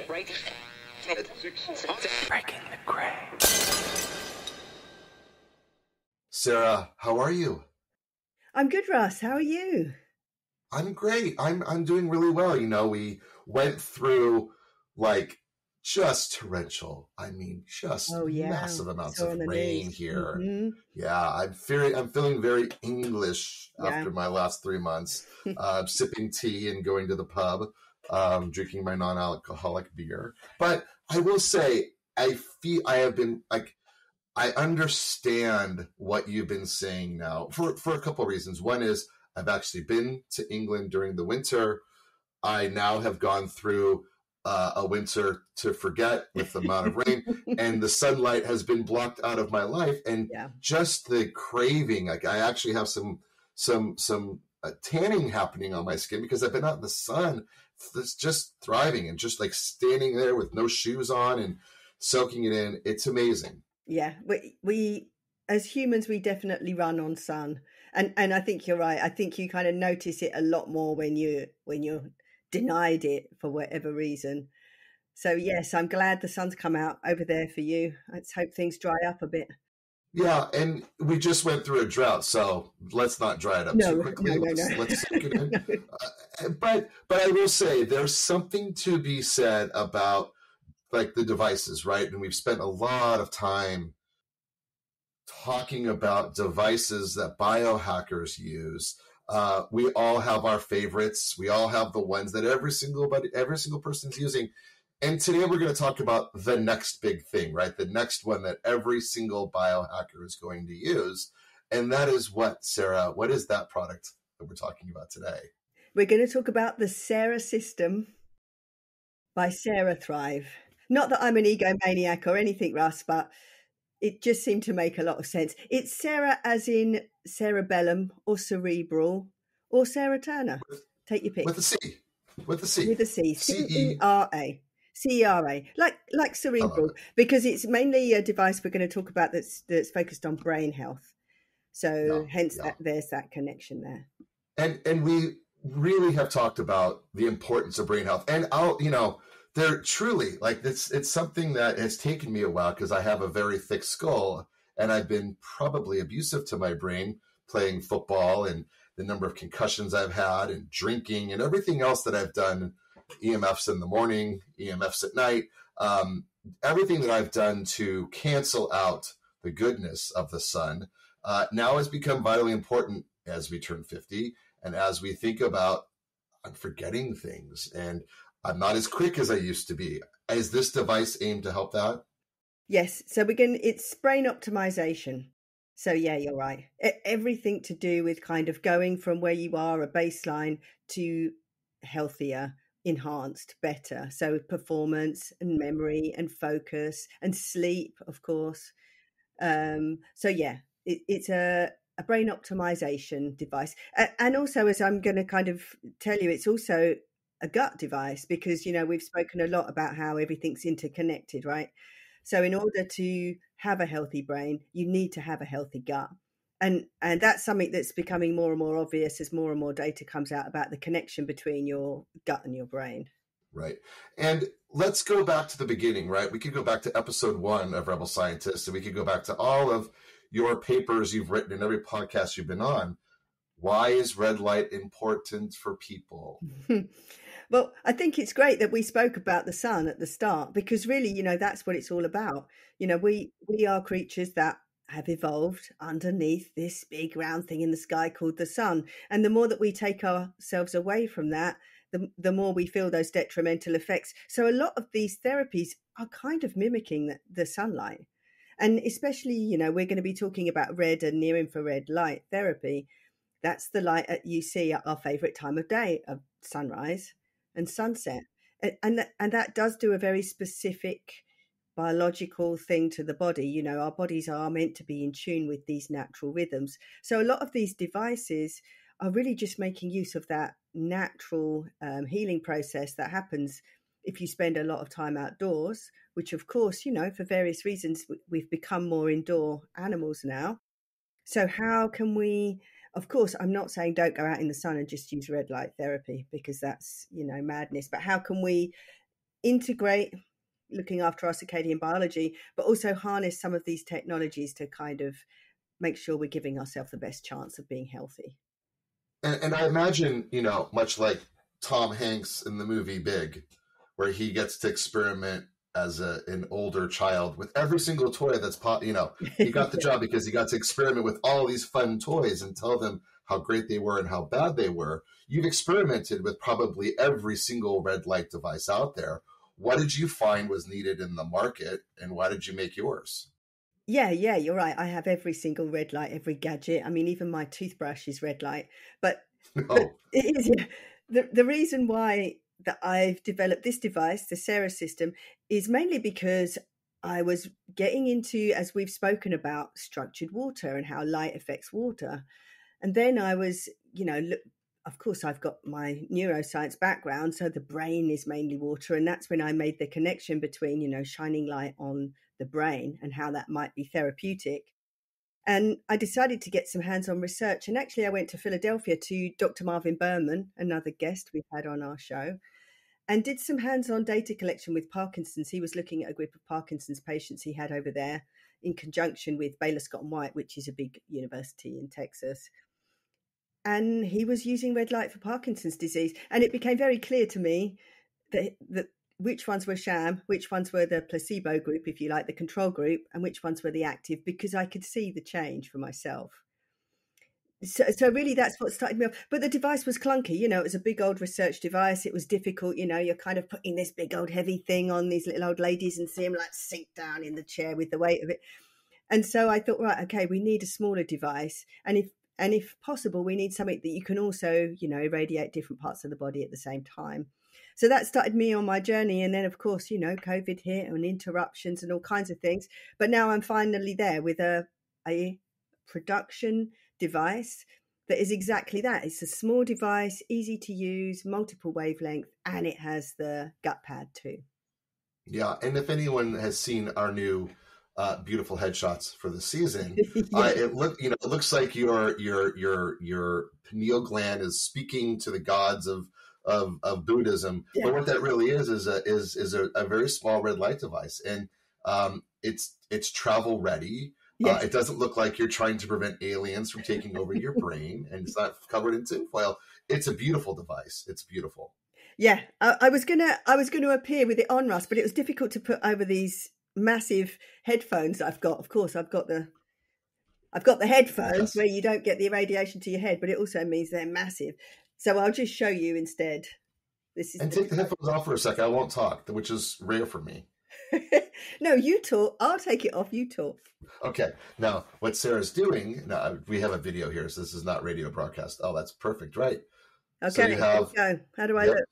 Breaking the gray. Sarah, how are you? I'm good, Russ. How are you? I'm great. I'm doing really well. You know, we went through like just torrential, massive amounts Saw of on the rain news. here. Mm-hmm. Yeah, I'm feeling very English Yeah. after my last 3 months, sipping tea and going to the pub, drinking my non-alcoholic beer. But I will say, I understand what you've been saying now for a couple of reasons. One is I've actually been to England during the winter. I now have gone through a winter to forget with the amount of rain, and the sunlight has been blocked out of my life. And just the craving, like I actually have some tanning happening on my skin because I've been out in the sun. It's just thriving and just like standing there with no shoes on and soaking it in. It's amazing. Yeah, we as humans, we definitely run on sun. And I think you're right. I think you kind of notice it a lot more when you're denied it for whatever reason. So yes, I'm glad the sun's come out over there for you. Let's hope things dry up a bit. Yeah, and we just went through a drought, so let's not dry it up too quickly. Let's soak it in. But I will say there's something to be said about like the devices, right? And we've spent a lot of time talking about devices that biohackers use. We all have our favorites. We all have the ones that every single person's using. And today we're going to talk about the next big thing, right? The next one that every single biohacker is going to use. And that is what, Sarah? What is that product that we're talking about today? We're going to talk about the Cera system by CeraThrive. Not that I'm an egomaniac or anything, Russ, but it just seemed to make a lot of sense. It's Cera as in cerebellum or cerebral or Sarah Turner. Take your pick. With a C. With a C. With a C. C-E-R-A. C-E-R-A. Like cerebral, because it's mainly a device we're going to talk about that's focused on brain health. So there's that connection there. And we really have talked about the importance of brain health. And they're truly like it's something that has taken me a while because I have a very thick skull and I've been probably abusive to my brain playing football and the number of concussions I've had and drinking and everything else that I've done, EMFs in the morning, EMFs at night, everything that I've done to cancel out the goodness of the sun now has become vitally important as we turn 50 and as we think about forgetting things. And I'm not as quick as I used to be. Is this device aimed to help that? Yes. So it's brain optimization. So yeah, you're right. Everything to do with kind of going from where you are, a baseline, to healthier, enhanced, better. So performance and memory and focus and sleep, of course. So yeah, it's a brain optimization device. And also, as I'm going to kind of tell you, it's also a gut device because, we've spoken a lot about how everything's interconnected, right? So in order to have a healthy brain, you need to have a healthy gut. And that's something that's becoming more and more obvious as more and more data comes out about the connection between your gut and your brain. Right. And let's go back to the beginning, right? We could go back to episode 1 of Rebel Scientists, and we could go back to all of your papers you've written and every podcast you've been on. Why is red light important for people? Well, I think it's great that we spoke about the sun at the start because really, that's what it's all about. We are creatures that have evolved underneath this big round thing in the sky called the sun. And the more that we take ourselves away from that, the more we feel those detrimental effects. So a lot of these therapies are kind of mimicking the sunlight. And especially, we're going to be talking about red and near infrared light therapy. That's the light that you see at our favorite time of day, of sunrise and sunset. And that does do a very specific biological thing to the body. Our bodies are meant to be in tune with these natural rhythms. So a lot of these devices are really just making use of that natural healing process that happens if you spend a lot of time outdoors, which of course, for various reasons, we've become more indoor animals now. So how can we, of course, I'm not saying don't go out in the sun and just use red light therapy because that's, madness, but how can we integrate looking after our circadian biology, but also harness some of these technologies to kind of make sure we're giving ourselves the best chance of being healthy. And I imagine, much like Tom Hanks in the movie Big, where he gets to experiment as an older child with every single toy that's he got the job because he got to experiment with all these fun toys and tell them how great they were and how bad they were. You've experimented with probably every single red light device out there. What did you find was needed in the market, and why did you make yours? Yeah, you're right. I have every single red light, every gadget. I mean, even my toothbrush is red light. But it is, the reason why that I've developed this device, the Cera system, is mainly because I was getting into, as we've spoken about, structured water and how light affects water. And then I was, of course, I've got my neuroscience background, so the brain is mainly water. And that's when I made the connection between, shining light on the brain and how that might be therapeutic. And I decided to get some hands-on research. And actually, I went to Philadelphia to Dr. Marvin Berman, another guest we've had on our show, and did some hands-on data collection with Parkinson's. He was looking at a group of Parkinson's patients he had over there in conjunction with Baylor Scott and White, which is a big university in Texas. And he was using red light for Parkinson's disease. And it became very clear to me that which ones were sham, which ones were the placebo group, if you like, the control group, and which ones were the active, because I could see the change for myself. So really that's what started me off. But the device was clunky, it was a big old research device. It was difficult, you're kind of putting this big old heavy thing on these little old ladies and see them like sink down in the chair with the weight of it. And so I thought, right, okay, we need a smaller device. And if possible, we need something that you can also, irradiate different parts of the body at the same time. So that started me on my journey. And then, of course, COVID hit and interruptions and all kinds of things. But now I'm finally there with a production device that is exactly that. It's a small device, easy to use, multiple wavelength, and it has the gut pad too. Yeah. And if anyone has seen our new beautiful headshots for the season, it looks like your pineal gland is speaking to the gods of Buddhism. Yeah. But what that really is a very small red light device, and it's travel ready. Yes. It doesn't look like you're trying to prevent aliens from taking over your brain, and it's not covered in tinfoil. It's a beautiful device. It's beautiful. Yeah, I was gonna appear with it on, Russ, but it was difficult to put over these massive headphones I've got. Of course, I've got the headphones, yes, where you don't get the irradiation to your head, but it also means they're massive. So I'll just show you instead. Take the headphones off for a second. I won't talk, which is rare for me. No, you talk. I'll take it off. You talk. Okay. Now, what Sarah's doing, now we have a video here, so this is not radio broadcast. Oh, that's perfect. Right. Okay. So go. How do I look?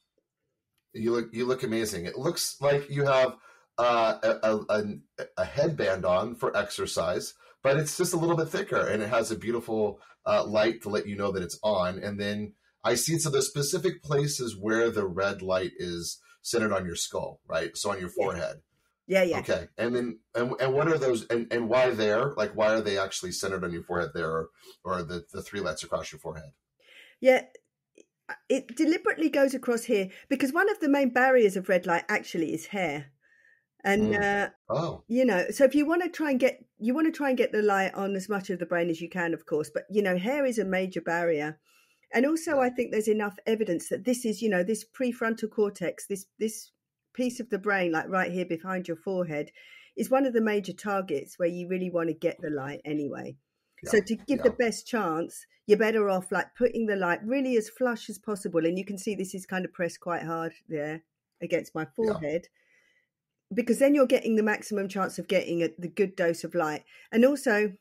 You look amazing. It looks like you have a headband on for exercise, but it's just a little bit thicker, and it has a beautiful light to let you know that it's on. And then I see some of the specific places where the red light is centered on your skull, right? So on your forehead. Yeah. Okay. And then, and what are those, and why there? Like, why are they actually centered on your forehead there, or the three lights across your forehead? Yeah. It deliberately goes across here because one of the main barriers of red light actually is hair. And, so if you want to try and get the light on as much of the brain as you can, of course, but, hair is a major barrier. And also I think there's enough evidence that this is, this prefrontal cortex, this piece of the brain, like right here behind your forehead, is one of the major targets where you really want to get the light anyway. Yeah, so to give the best chance, you're better off like putting the light really as flush as possible. And you can see this is kind of pressed quite hard there against my forehead, because then you're getting the maximum chance of getting the good dose of light. And also,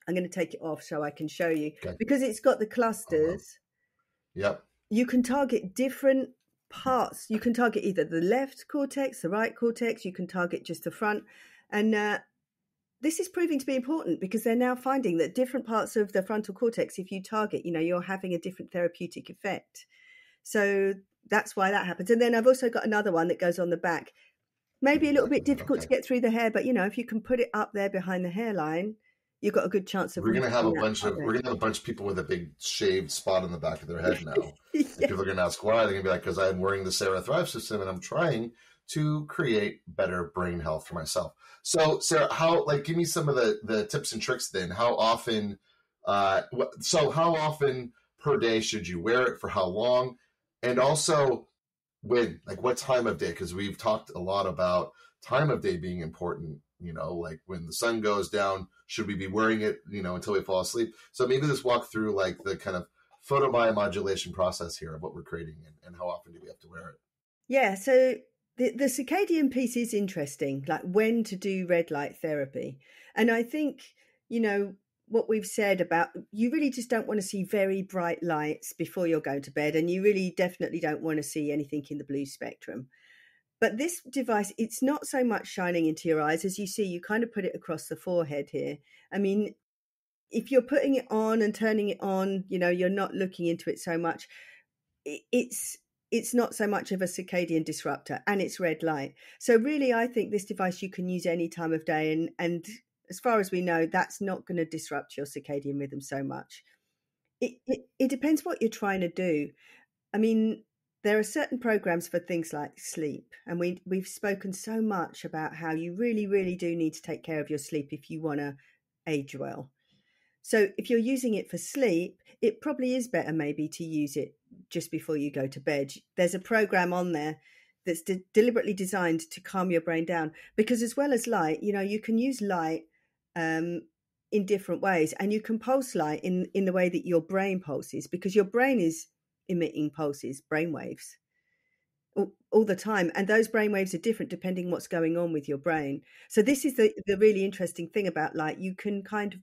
I'm going to take it off so I can show you, because it's got the clusters. Yep. You can target different parts. You can target either the left cortex, the right cortex. You can target just the front. And this is proving to be important because they're now finding that different parts of the frontal cortex, if you target, you're having a different therapeutic effect. So that's why that happens. And then I've also got another one that goes on the back. Maybe a little bit difficult to get through the hair, but if you can put it up there behind the hairline, you've got a good chance of. We're gonna have a bunch of people with a big shaved spot on the back of their head now. And people are gonna ask why. They're gonna be like, because I'm wearing the CeraThrive system and I'm trying to create better brain health for myself. So Sarah, give me some of the tips and tricks then. How often per day should you wear it, for how long? And also what time of day? Because we've talked a lot about time of day being important, like when the sun goes down, should we be wearing it, until we fall asleep? So maybe let's walk through the kind of photobiomodulation process here of what we're creating and how often do we have to wear it? Yeah, so the circadian piece is interesting, like when to do red light therapy. And I think, what we've said about you really just don't want to see very bright lights before you're going to bed, and you really definitely don't want to see anything in the blue spectrum. But this device, it's not so much shining into your eyes. As you see, you kind of put it across the forehead here. I mean, if you're putting it on and turning it on, you're not looking into it so much. It's not so much of a circadian disruptor, and it's red light. So really, I think this device you can use any time of day. And as far as we know, that's not going to disrupt your circadian rhythm so much. It depends what you're trying to do. I mean, there are certain programs for things like sleep, and we've spoken so much about how you really, really do need to take care of your sleep if you want to age well. So if you're using it for sleep, it probably is better maybe to use it just before you go to bed. There's a program on there that's deliberately designed to calm your brain down, because as well as light, you can use light in different ways, and you can pulse light in the way that your brain pulses, because your brain is emitting pulses, brain waves, all the time, and those brain waves are different depending what's going on with your brain. So this is the really interesting thing about light. You can kind of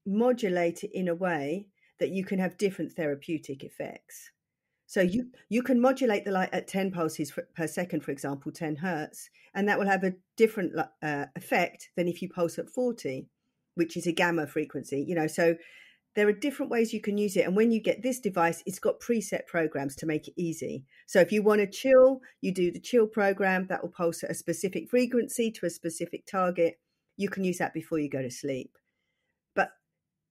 modulate it in a way that you can have different therapeutic effects. So you can modulate the light at 10 pulses per second, for example, 10 hertz, and that will have a different effect than if you pulse at 40, which is a gamma frequency. So there are different ways you can use it. And when you get this device, it's got preset programs to make it easy. So if you want to chill, you do the chill program that will pulse at a specific frequency to a specific target. You can use that before you go to sleep. But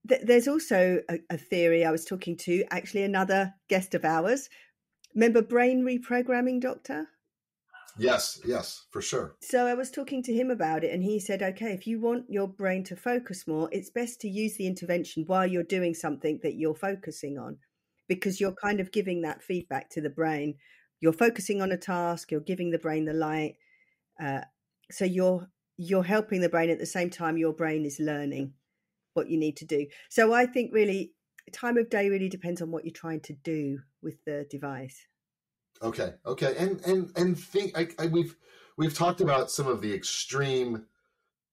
there's also a theory. I was talking to actually another guest of ours. Remember brain reprogramming, Doctor? Yes, for sure. So I was talking to him about it, and he said, okay, if you want your brain to focus more, it's best to use the intervention while you're doing something that you're focusing on, because you're kind of giving that feedback to the brain. You're focusing on a task, you're giving the brain the light. So you're helping the brain at the same time your brain is learning what you need to do. So I think really time of day really depends on what you're trying to do with the device. Okay. And we've talked about some of the extreme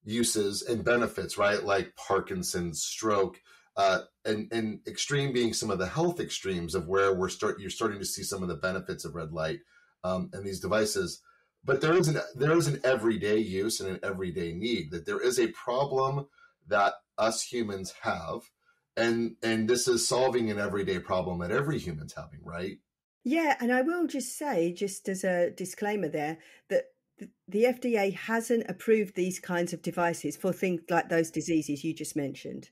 uses and benefits, right? Like Parkinson's, stroke, and extreme being some of the health extremes of where you're starting to see some of the benefits of red light and these devices. But there is an everyday use and an everyday need, that there is a problem that us humans have, and this is solving an everyday problem that every human's having, right? Yeah, and I will just say, just as a disclaimer there, that the FDA hasn't approved these kinds of devices for things like those diseases you just mentioned.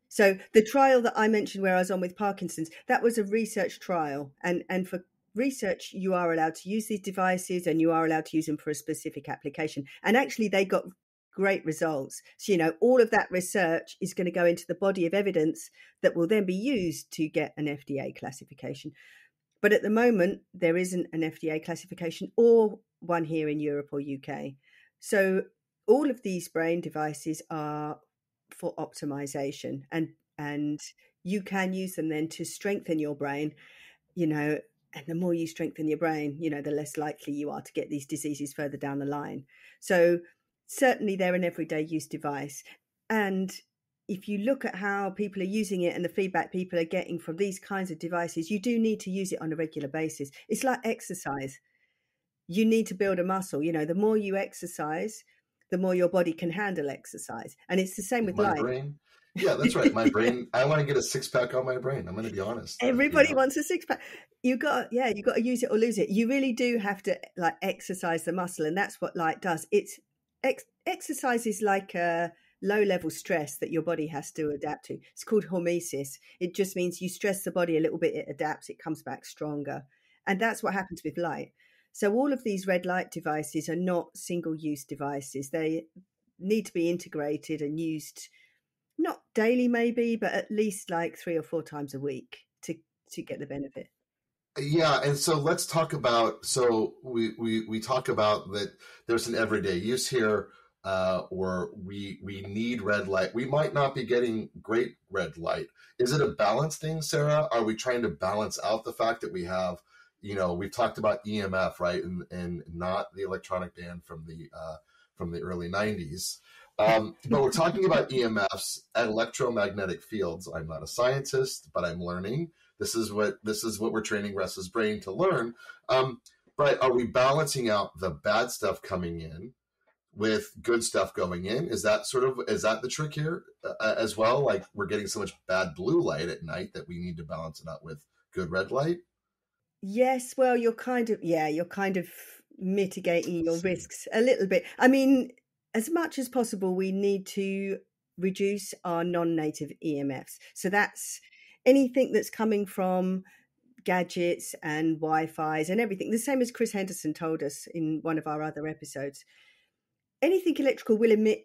So the trial that I mentioned where I was on with Parkinson's, that was a research trial, and for research you are allowed to use these devices, and you are allowed to use them for a specific application, and actually they got great results. So, all of that research is going to go into the body of evidence that will then be used to get an FDA classification. But at the moment, there isn't an FDA classification or one here in Europe or UK. So all of these brain devices are for optimization, and you can use them then to strengthen your brain, and the more you strengthen your brain, the less likely you are to get these diseases further down the line. So certainly they're an everyday use device. And if you look at how people are using it and the feedback people are getting from these kinds of devices, you do need to use it on a regular basis. It's like exercise. You need to build a muscle. The more you exercise, the more your body can handle exercise. And it's the same with light. Brain. Yeah, that's right. My brain, I want to get a six-pack on my brain. I'm going to be honest. Everybody wants a six-pack. You got to use it or lose it. You really do have to exercise the muscle. And that's what light does. It's exercise is like a low-level stress that your body has to adapt to. It's called hormesis. It just means you stress the body a little bit, it adapts, it comes back stronger. And that's what happens with light. So all of these red light devices are not single-use devices. They need to be integrated and used not daily maybe, but at least like 3 or 4 times a week to get the benefit. Yeah, and so let's talk about, so we talk about that there's an everyday use here, or we need red light. We might not be getting great red light. Is it a balance thing, Sarah? Are we trying to balance out the fact that we have, we've talked about EMF, right, and not the electronic band from the early 90s. But we're talking about EMFs and electromagnetic fields. I'm not a scientist, but I'm learning. This is what we're training Russ's brain to learn. But are we balancing out the bad stuff coming in with good stuff going in? Is that the trick here as well? Like, we're getting so much bad blue light at night that we need to balance it out with good red light? Yes, well, you're kind of mitigating your risks a little bit. I mean, as much as possible, we need to reduce our non-native EMFs. So that's anything that's coming from gadgets and Wi-Fi's and everything. The same as Chris Henderson told us in one of our other episodes. Anything electrical will emit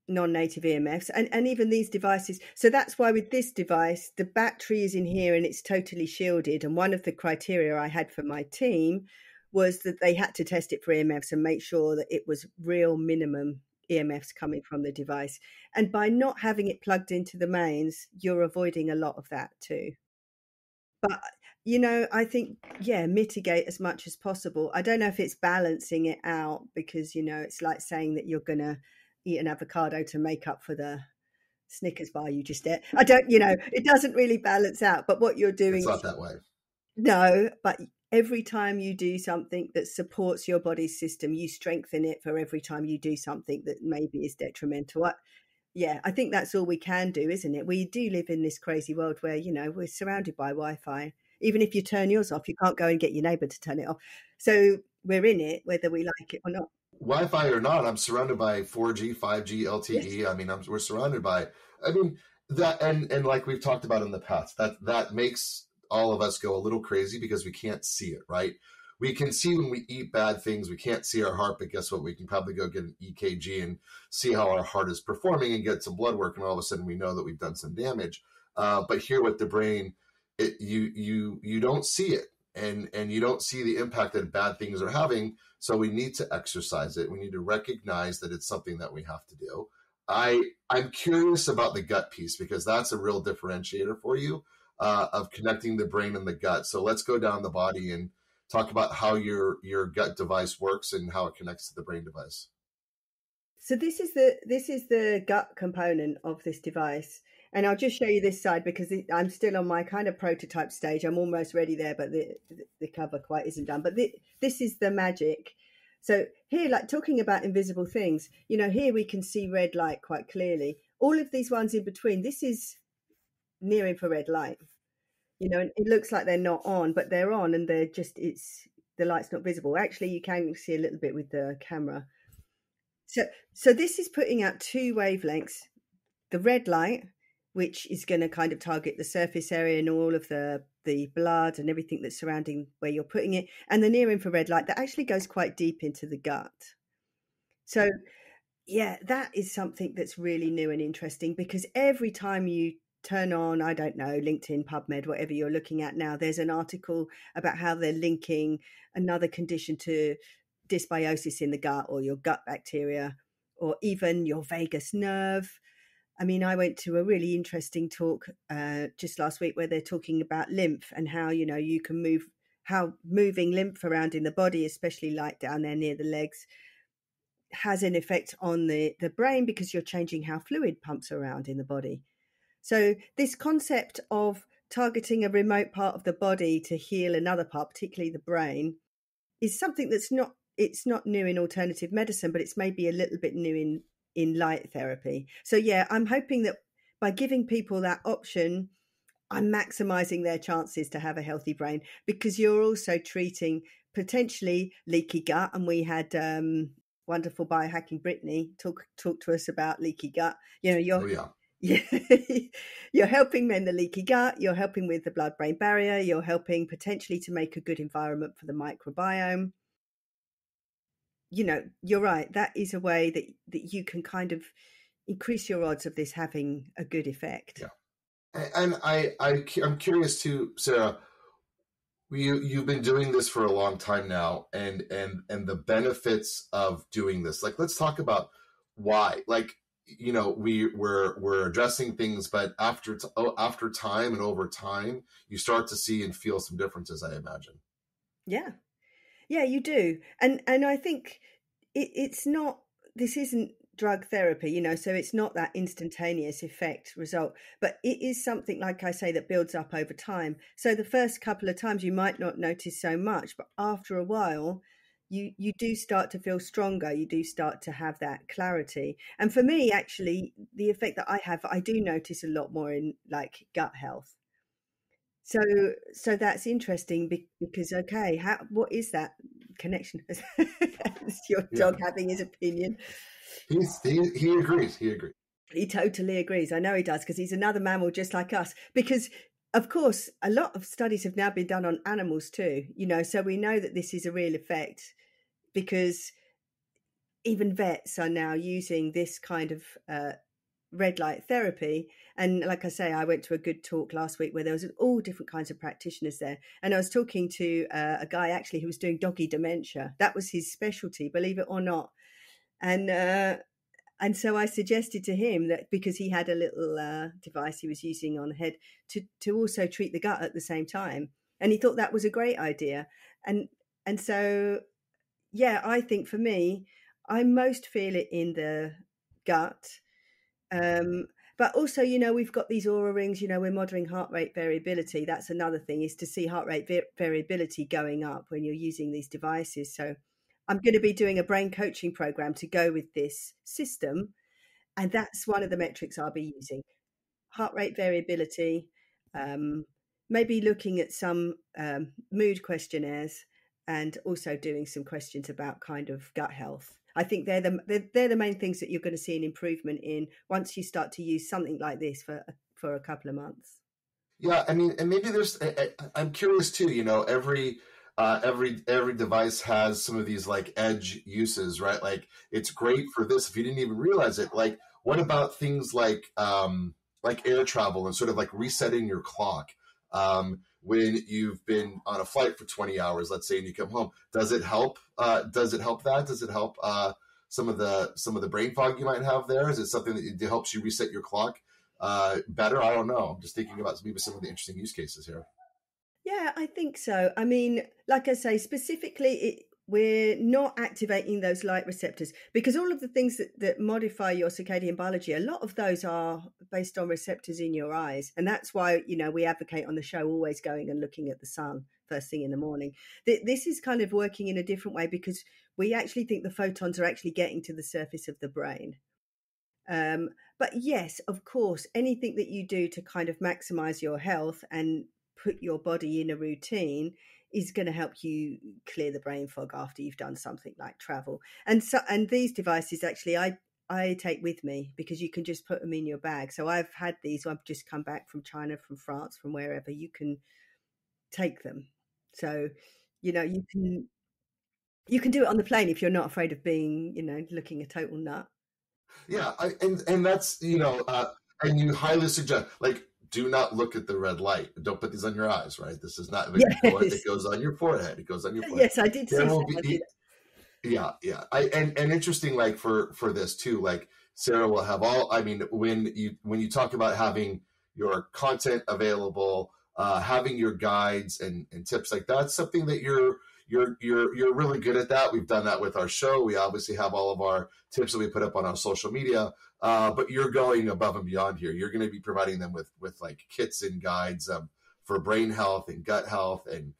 non-native EMFs, and even these devices. So that's why with this device, the battery is in here and it's totally shielded. And one of the criteria I had for my team was that they had to test it for EMFs and make sure that it was real minimum EMFs coming from the device. And by not having it plugged into the mains, you're avoiding a lot of that too. But, I think, mitigate as much as possible. I don't know if it's balancing it out because, it's like saying that you're going to eat an avocado to make up for the Snickers bar you just ate. I don't, it doesn't really balance out. But what you're doing... It's not that way. No, but every time you do something that supports your body's system, you strengthen it for every time you do something that maybe is detrimental. I think that's all we can do, isn't it? We do live in this crazy world where, we're surrounded by Wi-Fi. Even if you turn yours off, you can't go and get your neighbour to turn it off. So we're in it, whether we like it or not. Wi-Fi or not, I'm surrounded by 4G, 5G, LTE. Yes. I mean, we're surrounded by, that, and like we've talked about in the past, that makes all of us go a little crazy because we can't see it, right? We can see when we eat bad things. We can't see our heart, but guess what? We can probably go get an EKG and see how our heart is performing and get some blood work, and all of a sudden we know that we've done some damage. But here with the brain, you don't see it, and you don't see the impact that bad things are having. So we need to exercise it. We need to recognize that it's something that we have to do. I'm curious about the gut piece because that's a real differentiator for you of connecting the brain and the gut. So let's go down the body and talk about how your gut device works and how it connects to the brain device. So this is the gut component of this device. And I'll just show you this side because I'm still on my kind of prototype stage. I'm almost ready there, but the cover quite isn't done. But this is the magic. So here, like talking about invisible things, here we can see red light quite clearly. All of these ones in between, this is near infrared light. And it looks like they're not on, but they're on, and they're just, the light's not visible. Actually, you can see a little bit with the camera. So this is putting out 2 wavelengths, the red light, which is going to kind of target the surface area and all of the blood and everything that's surrounding where you're putting it, and the near infrared light that actually goes quite deep into the gut. So, that is something that's really new and interesting because every time you turn on, I don't know, LinkedIn, PubMed, whatever you're looking at now, there's an article about how they're linking another condition to dysbiosis in the gut or your gut bacteria or even your vagus nerve. I mean, I went to a really interesting talk just last week where they're talking about lymph and how, you can how moving lymph around in the body, especially like down there near the legs, has an effect on the brain because you're changing how fluid pumps around in the body. So this concept of targeting a remote part of the body to heal another part, particularly the brain, is something that's it's not new in alternative medicine, but it's maybe a little bit new in light therapy. So I'm hoping that by giving people that option, I'm maximizing their chances to have a healthy brain because you're also treating potentially leaky gut. And we had wonderful biohacking Brittany talk to us about leaky gut. You're helping mend the leaky gut, you're helping with the blood-brain barrier, you're helping potentially to make a good environment for the microbiome. you're right. That is a way that you can kind of increase your odds of this having a good effect. Yeah. And I'm curious too, Sarah, you've been doing this for a long time now, and the benefits of doing this. Like, let's talk about why. Like, we're addressing things, but after time and over time, you start to see and feel some differences, I imagine. Yeah, you do, and I think it's not. This isn't drug therapy, so it's not that instantaneous effect result, but it is something, like I say, that builds up over time. So the first couple of times you might not notice so much, but after a while you do start to feel stronger. You do start to have that clarity. And for me, actually, the effect that I do notice a lot more in like gut health. So that's interesting because, okay, what is that connection? Is your dog having his opinion? He agrees. He totally agrees. I know he does, because he's another mammal just like us. Because, of course, a lot of studies have now been done on animals too, so we know that this is a real effect, because even vets are now using this kind of red light therapy. And like I say, I went to a good talk last week where there was all different kinds of practitioners there, and I was talking to a guy actually who was doing doggy dementia. That was his specialty, believe it or not. And so I suggested to him that, because he had a little device he was using on the head, to also treat the gut at the same time, and he thought that was a great idea. And so, yeah, I think for me, I most feel it in the gut. But also, we've got these aura rings, we're monitoring heart rate variability. That's another thing, is to see heart rate variability going up when you're using these devices. So I'm going to be doing a brain coaching program to go with this system. And that's one of the metrics I'll be using. Heart rate variability, maybe looking at some mood questionnaires, and also doing some questions about kind of gut health. I think they're the main things that you're going to see an improvement in once you start to use something like this for a couple of months. Yeah, I mean, and maybe I'm curious too. Every device has some of these like edge uses, right? Like, it's great for this if you didn't even realize it. Like, what about things like air travel and sort of like resetting your clock? When you've been on a flight for 20 hours, let's say, and you come home, does it help? Does it help some of the brain fog you might have there? Is it something that helps you reset your clock better? I don't know. I'm just thinking about maybe some of the interesting use cases here. Yeah, I think so. I mean, like I say, specifically, we're not activating those light receptors, because all of the things that modify your circadian biology, a lot of those are based on receptors in your eyes. And that's why, we advocate on the show always going and looking at the sun first thing in the morning. This is kind of working in a different way, because we actually think the photons are actually getting to the surface of the brain. But yes, of course, anything that you do to kind of maximize your health and put your body in a routine is going to help you clear the brain fog after you've done something like travel. And these devices, actually, I take with me, because you can just put them in your bag. So I've had these. I've just come back from China, from France, from wherever. You can take them. So, you can do it on the plane if you're not afraid of being, looking a total nut. Yeah, and that's and you highly suggest, like, do not look at the red light. Don't put these on your eyes, right? This is not. It goes on your forehead. It goes on your forehead. Yes, I did see that. Yeah. And interesting, like for this too, like Sarah will have all. I mean, when you talk about having your content available, having your guides and tips, like that's something that you're really good at. That we've done that with our show. We obviously have all of our tips that we put up on our social media, but you're going above and beyond here. You're going to be providing them with like kits and guides for brain health and gut health and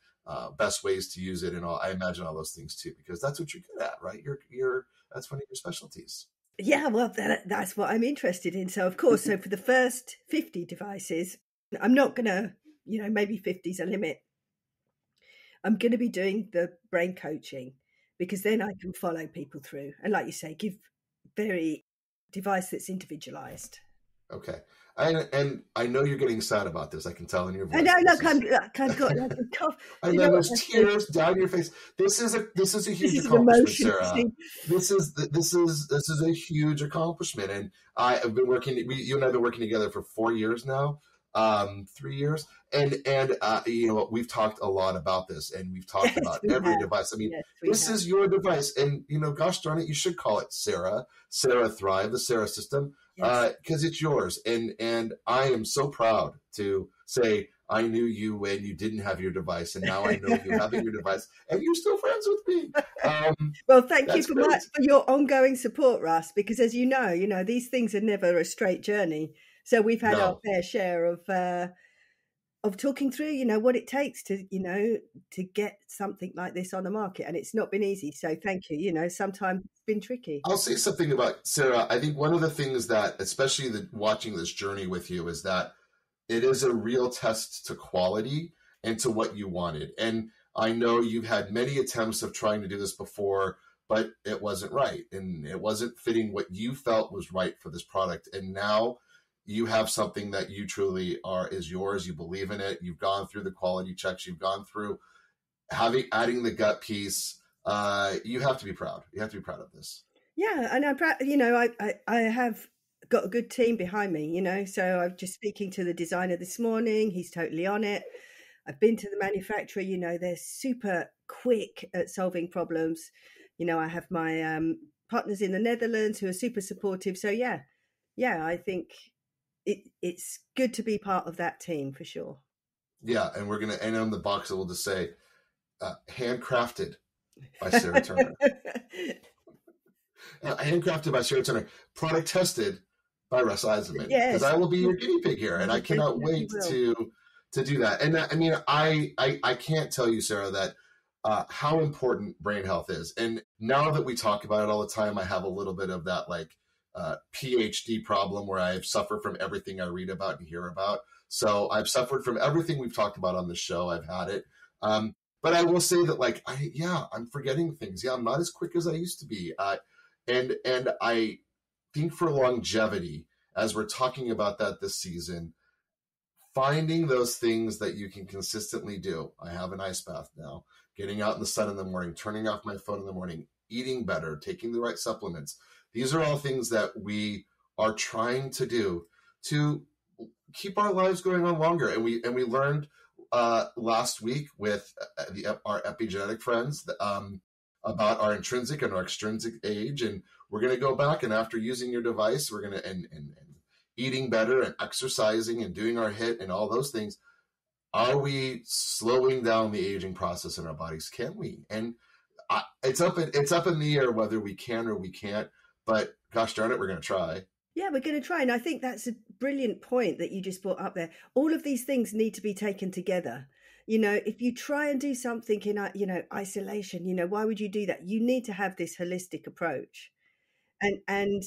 best ways to use it, and all. I imagine all those things too, because that's what you're good at, right? That's one of your specialties. Yeah, well, that's what I'm interested in. So, of course, for the first 50 devices, I'm not going to, maybe 50 is a limit. I'm going to be doing the brain coaching, because then I can follow people through. And like you say, give very device that's individualized. Okay. And I know you're getting sad about this. I can tell in your voice. I know, look, I've got like a cough. And then there's tears down your face. This is a huge accomplishment, Sarah. This is a huge accomplishment. And I've been working. You and I have been working together for 4 years now, 3 years. And you know, we've talked a lot about this, and we've talked about every device. I mean, this is your device, and you know, gosh darn it, you should call it CeraThrive, the Cera system. Because it's yours, and I am so proud to say I knew you when you didn't have your device, and now I know you having your device, and you're still friends with me. Well, thank you for your ongoing support, Russ. Because as you know, these things are never a straight journey. So we've had our fair share of talking through, what it takes to, to get something like this on the market. And it's not been easy. So thank you. Sometimes it's been tricky. I'll say something about Sarah. I think one of the things that, especially watching this journey with you, is that it is a real test to quality and to what you wanted. And I know you've had many attempts of trying to do this before, but it wasn't right. And it wasn't fitting what you felt was right for this product. And now you have something that you truly is yours. You believe in it. You've gone through the quality checks. You've gone through adding the gut piece. You have to be proud. You have to be proud of this. Yeah. And I'm proud, I have got a good team behind me, so I'm just speaking to the designer this morning. He's totally on it. I've been to the manufacturer, they're super quick at solving problems. I have my partners in the Netherlands who are super supportive. So yeah, I think it's good to be part of that team for sure. Yeah, and we're going to end on the box that will just say, handcrafted by Sarah Turner. Handcrafted by Sarah Turner. Product tested by Russ Eisenman. Because I will be your guinea pig here, and I cannot wait to do that. And I mean, I can't tell you, Sarah, that how important brain health is. And now that we talk about it all the time, I have a little bit of that PhD problem where I've suffered from everything I read about and hear about. So I've suffered from everything we've talked about on the show. I've had it. But I will say that I'm forgetting things. Yeah, I'm not as quick as I used to be. And I think for longevity, as we're talking about that this season, finding those things that you can consistently do. I have an ice bath now, getting out in the sun in the morning, turning off my phone in the morning, eating better, taking the right supplements. These are all things that we are trying to do to keep our lives going on longer. And we learned last week with our epigenetic friends about our intrinsic and our extrinsic age. And we're going to go back, and after using your device, we're going to and eating better and exercising and doing our HIIT and all those things. Are we slowing down the aging process in our bodies? Can we? And it's up in the air whether we can or we can't. But gosh darn it, we're going to try. Yeah, we're going to try. And I think that's a brilliant point that you just brought up there. All of these things need to be taken together. If you try and do something in, isolation, why would you do that? You need to have this holistic approach. And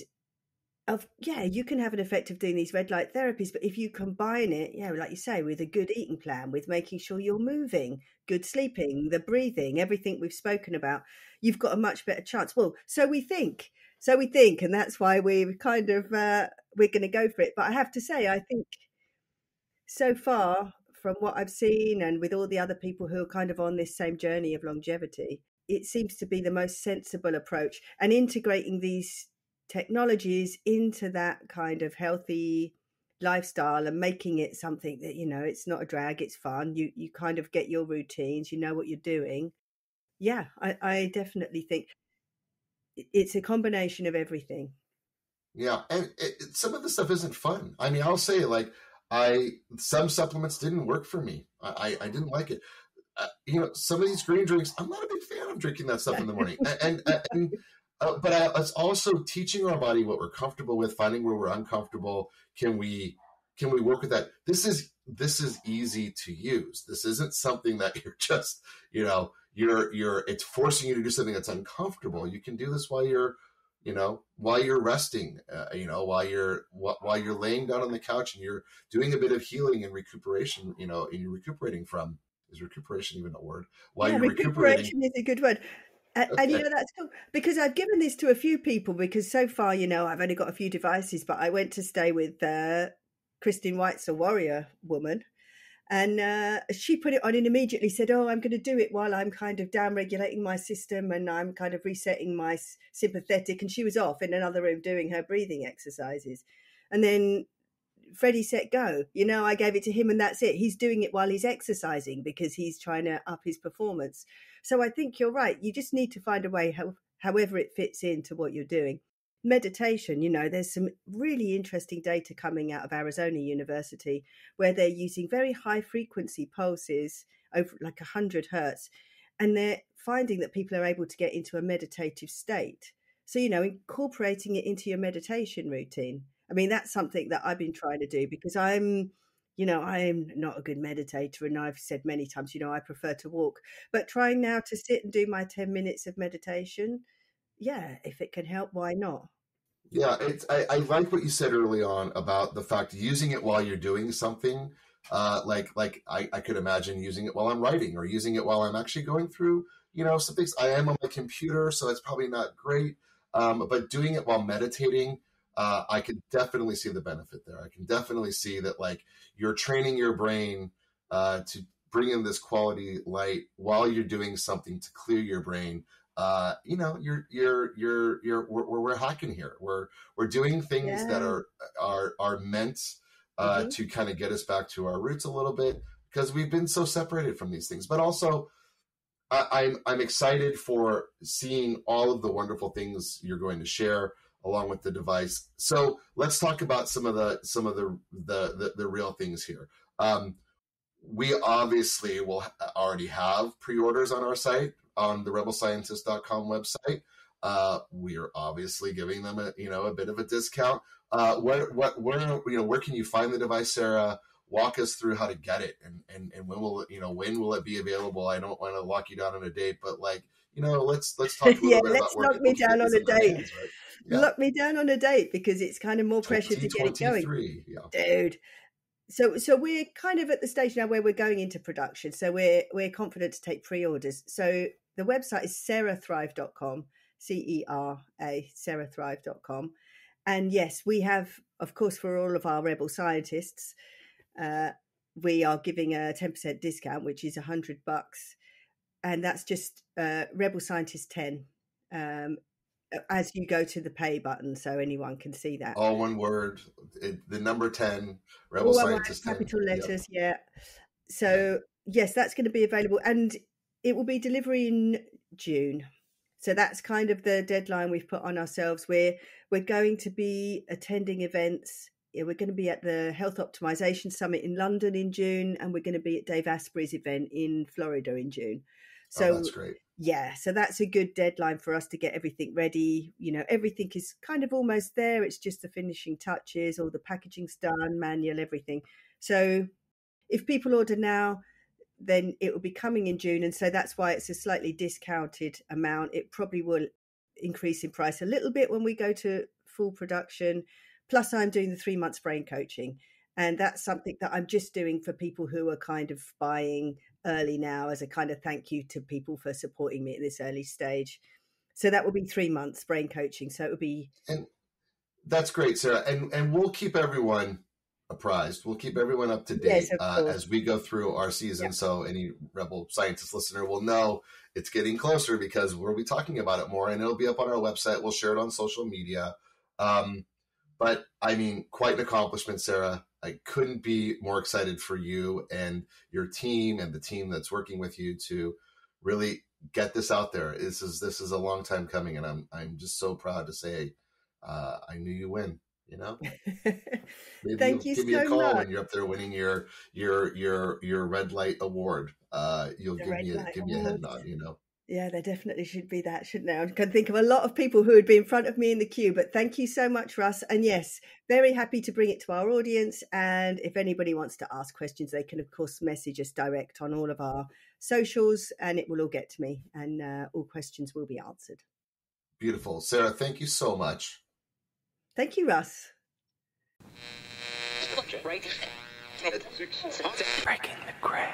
you can have an effect of doing these red light therapies, but if you combine it, like you say, with a good eating plan, with making sure you're moving, good sleeping, the breathing, everything we've spoken about, you've got a much better chance. Well, so we think, and that's why we're kind of, we're going to go for it. But I have to say, I think so far from what I've seen and with all the other people who are kind of on this same journey of longevity, it seems to be the most sensible approach, and integrating these technologies into that kind of healthy lifestyle and making it something that, it's not a drag, it's fun. You kind of get your routines, what you're doing. Yeah, I definitely think it's a combination of everything. Yeah, and some of the stuff isn't fun. I mean, I'll say some supplements didn't work for me. I didn't like it. Some of these green drinks, I'm not a big fan of drinking that stuff in the morning. But it's also teaching our body what we're comfortable with, finding where we're uncomfortable. Can we work with that? This is easy to use. This isn't something that you're just, it's forcing you to do something that's uncomfortable. You can do this while you're resting, while you're laying down on the couch and you're doing a bit of healing and recuperation, and you're recuperating from. Is recuperation even a word? While you're recuperating, recuperation is a good word. And that's cool because I've given this to a few people because so far, I've only got a few devices, but I went to stay with Christine White's a warrior woman. And she put it on and immediately said, oh, I'm going to do it while I'm kind of down regulating my system and I'm kind of resetting my sympathetic. And she was off in another room doing her breathing exercises. And then Freddie said, go. I gave it to him and that's it. He's doing it while he's exercising because he's trying to up his performance. So I think you're right. You just need to find a way, however it fits into what you're doing. Meditation, there's some really interesting data coming out of Arizona University where they're using very high frequency pulses over like 100 hertz. And they're finding that people are able to get into a meditative state. So, incorporating it into your meditation routine. I mean, that's something that I've been trying to do because I'm not a good meditator. And I've said many times, I prefer to walk, but trying now to sit and do my 10 minutes of meditation. Yeah, if it can help, why not? Yeah, I like what you said early on about the fact using it while you're doing something. Like I could imagine using it while I'm writing or using it while I'm actually going through, some things. I am on my computer, so it's probably not great. But doing it while meditating, I could definitely see the benefit there. I can definitely see that like you're training your brain to bring in this quality light while you're doing something to clear your brain. We're hacking here. We're doing things that are meant to kind of get us back to our roots a little bit because we've been so separated from these things. But also, I'm excited for seeing all of the wonderful things you're going to share along with the device. So let's talk about some of the real things here. We obviously will already have pre-orders on our site, on the revolscientist.com website. We are obviously giving them a bit of a discount. Where can you find the device, Sarah? Walk us through how to get it and when will it be available? I don't want to lock you down on a date, but let's talk a little bit about where lock me down on a date. Hands, right? Yeah. Lock me down on a date because it's kind of more pressure to get it going. Dude. So we're kind of at the stage now where we're going into production. So we're confident to take pre-orders. So the website is CeraThrive.com, CeraThrive.com. And yes, we have, of course, for all of our Rebel Scientists, we are giving a 10% discount, which is $100. And that's just Rebel Scientist 10 as you go to the pay button, so anyone can see that. All one word, the number 10, Rebel Scientist 10. Capital letters, yeah. So, yes, that's going to be available. And it will be delivery in June. So that's kind of the deadline we've put on ourselves. We're going to be attending events. We're going to be at the Health Optimization Summit in London in June, and we're going to be at Dave Asprey's event in Florida in June. So that's great. Yeah, so that's a good deadline for us to get everything ready. Everything is kind of almost there. It's just the finishing touches, all the packaging's done, manual, everything. So if people order now, then it will be coming in June. And so that's why it's a slightly discounted amount. It probably will increase in price a little bit when we go to full production. Plus, I'm doing the 3 months brain coaching. And that's something that I'm just doing for people who are kind of buying early now as a kind of thank you to people for supporting me at this early stage. So that will be 3 months brain coaching. So it will be. And that's great, Sarah. And we'll keep everyone apprised. We'll keep everyone up to date as we go through our season. Yeah. So any Rebel Scientist listener will know it's getting closer because we'll be talking about it more and it'll be up on our website. We'll share it on social media. But I mean, quite an accomplishment, Sarah. I couldn't be more excited for you and your team and the team that's working with you to really get this out there. This is a long time coming, and I'm just so proud to say I knew you win. Maybe Thank you give me a so call much. when you're up there winning your red light award. You'll give me a head nod. Yeah, there definitely should be that, shouldn't there? I can think of a lot of people who would be in front of me in the queue, but thank you so much, Russ. And yes, very happy to bring it to our audience. And if anybody wants to ask questions, they can, of course, message us direct on all of our socials and it will all get to me and all questions will be answered. Beautiful. Sarah, thank you so much. Thank you, Russ. Breaking the gray.